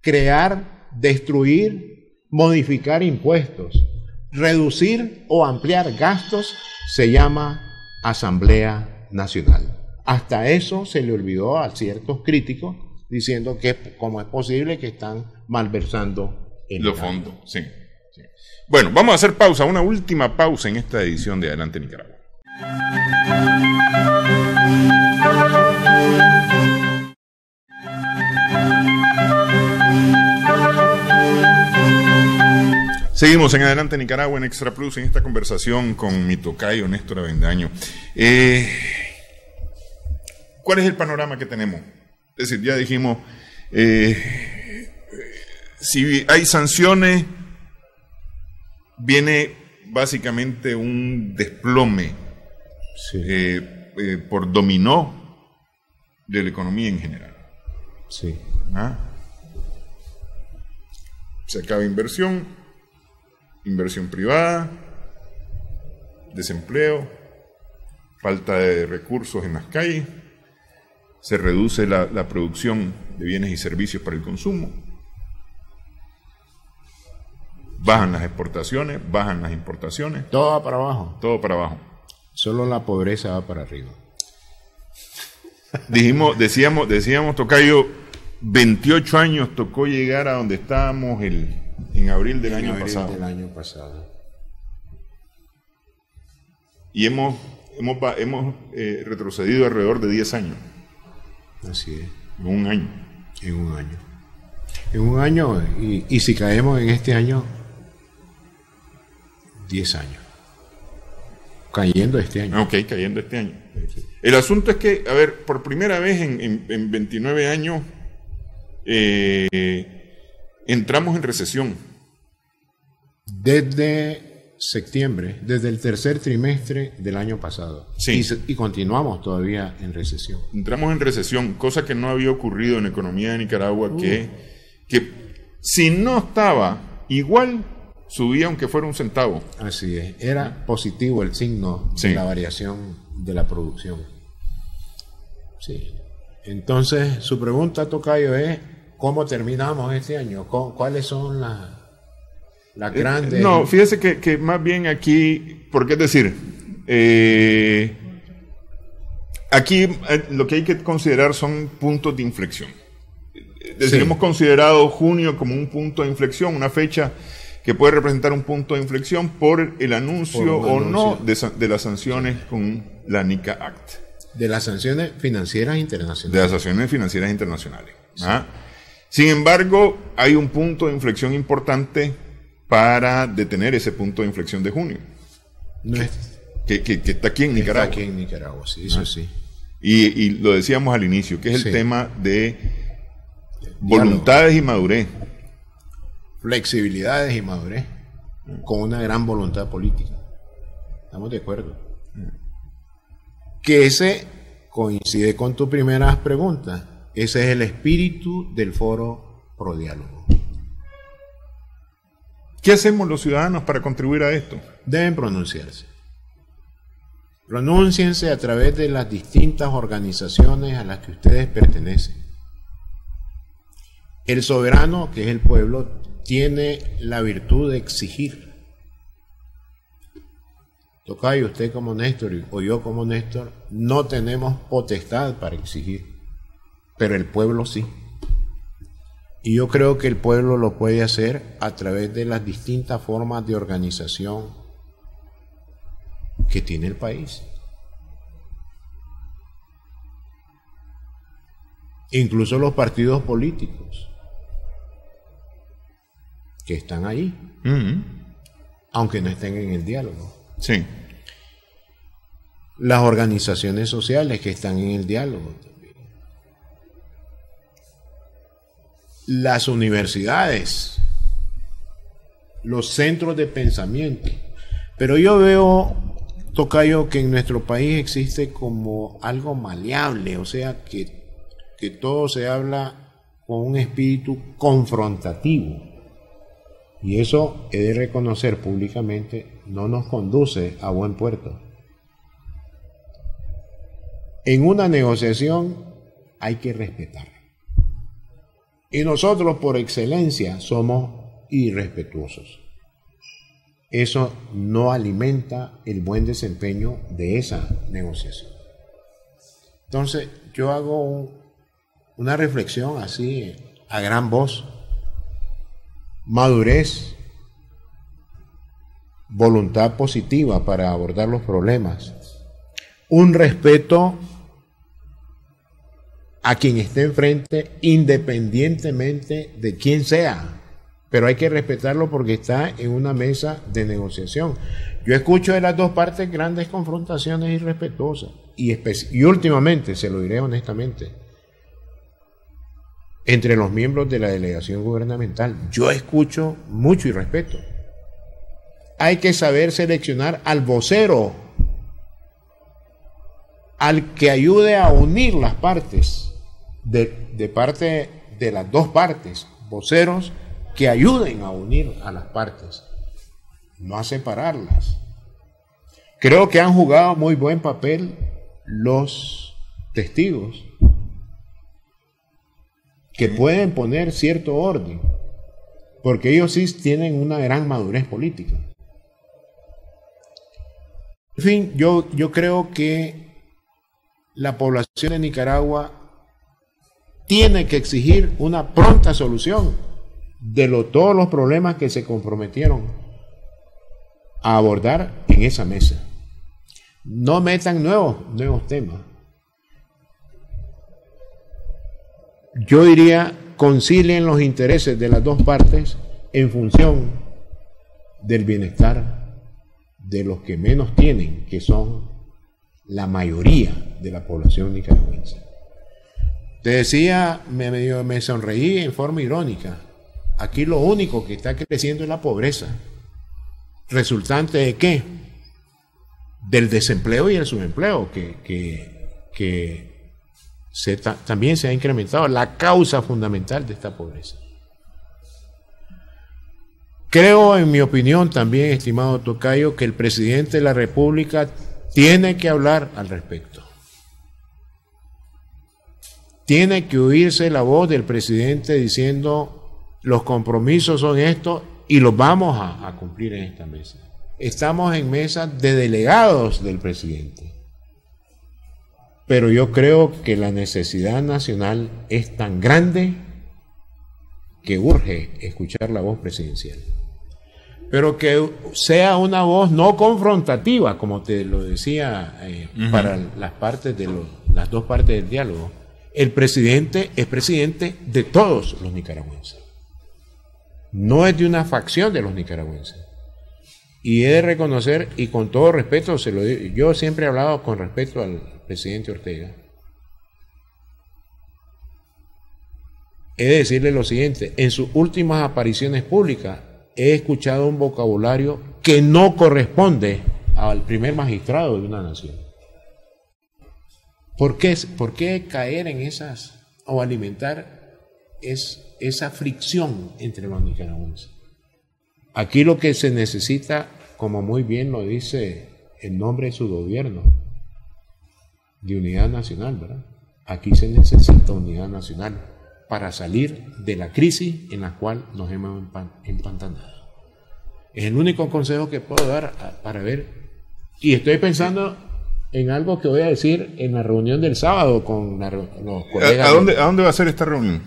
crear, destruir, modificar impuestos, reducir o ampliar gastos, se llama Asamblea Nacional. Hasta eso se le olvidó a ciertos críticos, diciendo que cómo es posible que están malversando los fondos. Sí. Bueno, vamos a hacer pausa, una última pausa en esta edición de Adelante Nicaragua. Seguimos en Adelante Nicaragua en Extra Plus en esta conversación con mi tocayo Néstor Avendaño. ¿Cuál es el panorama que tenemos? Es decir, ya dijimos, si hay sanciones, viene básicamente un desplome por dominó de la economía en general. Sí. Se acaba inversión privada, desempleo, falta de recursos en las calles, se reduce la producción de bienes y servicios para el consumo, bajan las exportaciones, bajan las importaciones. Todo va para abajo. Todo para abajo. Solo la pobreza va para arriba. Decíamos, tocayo, 28 años tocó llegar a donde estábamos en abril del año pasado. Y hemos retrocedido alrededor de 10 años. Así es. En un año. En un año, y si caemos en este año, 10 años. Cayendo este año. Ok, cayendo este año. El asunto es que, a ver, por primera vez en 29 años entramos en recesión. Desde septiembre, desde el tercer trimestre del año pasado. Sí. Y continuamos todavía en recesión. Entramos en recesión, cosa que no había ocurrido en la economía de Nicaragua, que si no estaba igual, subía aunque fuera un centavo. Así es, era positivo el signo de la variación de la producción. Sí. Entonces, su pregunta, tocayo, es ¿cómo terminamos este año? ¿Cuáles son las grandes? No, fíjese que más bien aquí, porque es decir, aquí lo que hay que considerar son puntos de inflexión. Es decir, hemos considerado junio como un punto de inflexión, una fecha que puede representar un punto de inflexión por el anuncio o no de las sanciones con la NICA Act. De las sanciones financieras internacionales. De las sanciones financieras internacionales. Sí. Sin embargo, hay un punto de inflexión importante para detener ese punto de inflexión de junio. Que está aquí en Nicaragua. Está aquí en Nicaragua, sí, eso sí. Y lo decíamos al inicio, que es el tema de voluntades y madurez. Flexibilidades y madurez, con una gran voluntad política. ¿Estamos de acuerdo? Que ese coincide con tu primera pregunta. Ese es el espíritu del Foro Pro Diálogo. ¿Qué hacemos los ciudadanos para contribuir a esto? Deben pronunciarse. Pronúnciense a través de las distintas organizaciones a las que ustedes pertenecen. El soberano, que es el pueblo, tiene la virtud de exigir. Tocayo, usted como Néstor o yo como Néstor, no tenemos potestad para exigir, pero el pueblo sí. Y yo creo que el pueblo lo puede hacer a través de las distintas formas de organización que tiene el país. Incluso los partidos políticos que están ahí, aunque no estén en el diálogo. Sí. Las organizaciones sociales que están en el diálogo también. Las universidades, los centros de pensamiento. Pero yo veo, tocayo, que en nuestro país existe como algo maleable, o sea, que todo se habla con un espíritu confrontativo. Y eso, he de reconocer públicamente, no nos conduce a buen puerto. En una negociación hay que respetar. Y nosotros, por excelencia, somos irrespetuosos. Eso no alimenta el buen desempeño de esa negociación. Entonces, yo hago una reflexión así, a gran voz. Madurez, voluntad positiva para abordar los problemas, un respeto a quien esté enfrente independientemente de quién sea, pero hay que respetarlo porque está en una mesa de negociación. Yo escucho de las dos partes grandes confrontaciones irrespetuosas y últimamente, se lo diré honestamente, entre los miembros de la delegación gubernamental, yo escucho mucho irrespeto. Hay que saber seleccionar al vocero, al que ayude a unir las partes, de parte de las dos partes, voceros que ayuden a unir a las partes, no a separarlas. Creo que han jugado muy buen papel los testigos que pueden poner cierto orden, porque ellos sí tienen una gran madurez política. En fin, yo creo que la población de Nicaragua tiene que exigir una pronta solución de todos los problemas que se comprometieron a abordar en esa mesa. No metan nuevos temas. Yo diría, concilien los intereses de las dos partes en función del bienestar de los que menos tienen, que son la mayoría de la población nicaragüense. Te decía, me sonreí en forma irónica. Aquí lo único que está creciendo es la pobreza. ¿Resultante de qué? Del desempleo y el subempleo, que también se ha incrementado, la causa fundamental de esta pobreza. Creo, en mi opinión también, estimado tocayo, que el presidente de la República tiene que hablar al respecto. Tiene que oírse la voz del presidente diciendo: los compromisos son estos y los vamos a cumplir en esta mesa. Estamos en mesa de delegados del presidente. Pero yo creo que la necesidad nacional es tan grande que urge escuchar la voz presidencial. Pero que sea una voz no confrontativa, como te lo decía, para las dos partes del diálogo. El presidente es presidente de todos los nicaragüenses. No es de una facción de los nicaragüenses. Y he de reconocer, y con todo respeto, se lo digo, yo siempre he hablado con respeto al presidente Ortega. He de decirle lo siguiente: en sus últimas apariciones públicas he escuchado un vocabulario que no corresponde al primer magistrado de una nación. ¿Por qué caer en esas o alimentar esa fricción entre los nicaragüenses? Aquí lo que se necesita, como muy bien lo dice el nombre de su gobierno, de unidad nacional, ¿verdad? Aquí se necesita unidad nacional para salir de la crisis en la cual nos hemos empantanado. Es el único consejo que puedo dar para ver. Y estoy pensando en algo que voy a decir en la reunión del sábado con los colegas. ¿A dónde va a ser esta reunión?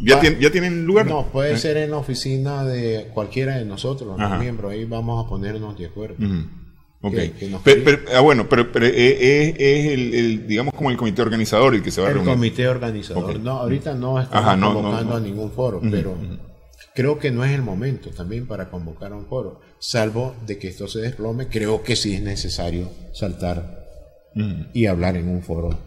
¿Ya tienen lugar? No, puede ser en la oficina de cualquiera de nosotros, los miembros. Ahí vamos a ponernos de acuerdo. Okay. Pero es el digamos como el comité organizador el que se va a reunir. El comité organizador. Okay. No, ahorita no estamos convocando a ningún foro, pero creo que no es el momento también para convocar a un foro, salvo de que esto se desplome. Creo que sí es necesario saltar y hablar en un foro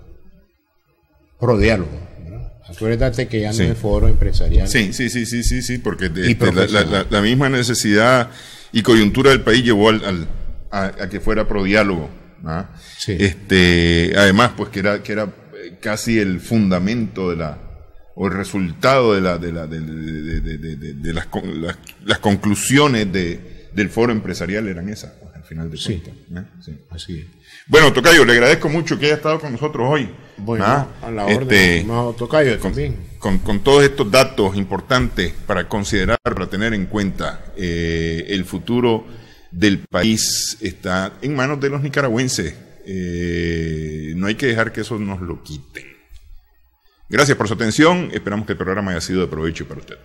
pro diálogo, ¿verdad? Acuérdate que ya no es foro empresarial. Sí, porque la misma necesidad y coyuntura del país llevó a que fuera pro diálogo, ¿no? Sí. Además, pues que era casi el fundamento o el resultado de las conclusiones del foro empresarial eran esas, pues, al final de cuentas. Sí, así es. Bueno, tocayo, le agradezco mucho que haya estado con nosotros hoy. Bueno, a la orden, tocayo, también. Con todos estos datos importantes para considerar, para tener en cuenta, el futuro del país está en manos de los nicaragüenses. No hay que dejar que eso nos lo quiten. Gracias por su atención. Esperamos que el programa haya sido de provecho para usted.